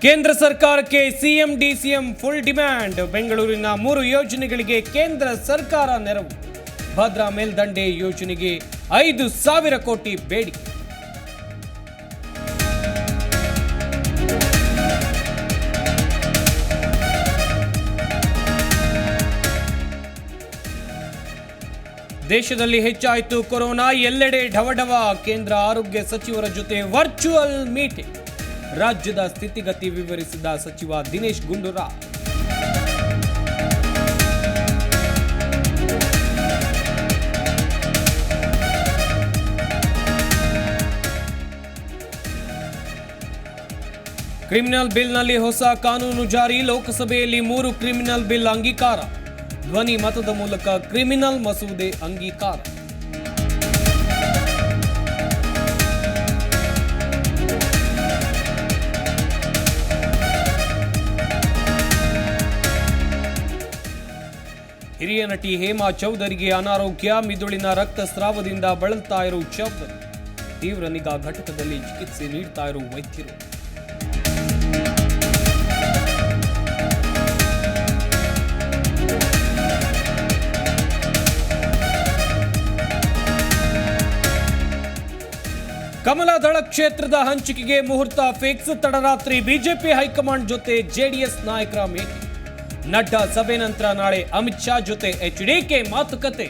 ಕೇಂದ್ರ ಸರ್ಕಾರಕ್ಕೆ CM DCM full demand. ಬೆಂಗಳೂರಿನ 3 ಯೋಜನೆಗಳಿಗೆ ಕೇಂದ್ರ ಸರ್ಕಾರ ನೆರವು. ಭದ್ರಾ ಮೇಲ್ದಂಡೆ ಯೋಜನೆಗೆ 5,000 ಕೋಟಿ ಬೇಡಿಕೆ. ದೇಶದಲ್ಲಿ ಹೆಚ್ಚಾಯಿತು ಕೊರೋನಾ, ಎಲ್ಲೆಡೆ ಢವಢವ. ಕೇಂದ್ರ ಆರೋಗ್ಯ ಸಚಿವರ ಜೊತೆ ವರ್ಚುವಲ್ ಮೀಟಿಂಗ್. ರಾಜ್ಯದ ಸ್ಥಿತಿಗತಿ ವಿವರಿಸಿದ ಸಚಿವ ದಿನೇಶ್ ಗುಂಡೂರಾವ್. ಕ್ರಿಮಿನಲ್ ಬಿಲ್ನಲ್ಲಿ ಹೊಸ ಕಾನೂನು ಜಾರಿ. ಲೋಕಸಭೆಯಲ್ಲಿ 3 ಕ್ರಿಮಿನಲ್ ಬಿಲ್ ಅಂಗೀಕಾರ. ಧ್ವನಿ ಮತದ ಮೂಲಕ ಕ್ರಿಮಿನಲ್ ಮಸೂದೆ ಅಂಗೀಕಾರ. ಹಿರಿಯ ನಟಿ ಹೇಮಾ ಚೌಧರಿಗೆ ಅನಾರೋಗ್ಯ. ಮಿದುಳಿನ ರಕ್ತಸ್ರಾವದಿಂದ ಬಳಲ್ತಾ ಇರೋ ಚೌಧರಿ. ತೀವ್ರ ನಿಗಾ ಘಟಕದಲ್ಲಿ ಚಿಕಿತ್ಸೆ ನೀಡ್ತಾ ಇರೋ ವೈದ್ಯರು. ಕಮಲದಳ ಕ್ಷೇತ್ರದ ಹಂಚಿಕೆಗೆ ಮುಹೂರ್ತ ಫಿಕ್ಸ್. ತಡರಾತ್ರಿ ಬಿಜೆಪಿ ಹೈಕಮಾಂಡ್ ಜೊತೆ ಜೆಡಿಎಸ್ ನಾಯಕರ ಭೇಟಿ. ನಡ್ಡಾ ಸಭೆ ನಂತರ ನಾಳೆ ಅಮಿತ್ ಶಾ ಜೊತೆ ಎಚ್ಡಿಕೆ ಮಾತುಕತೆ.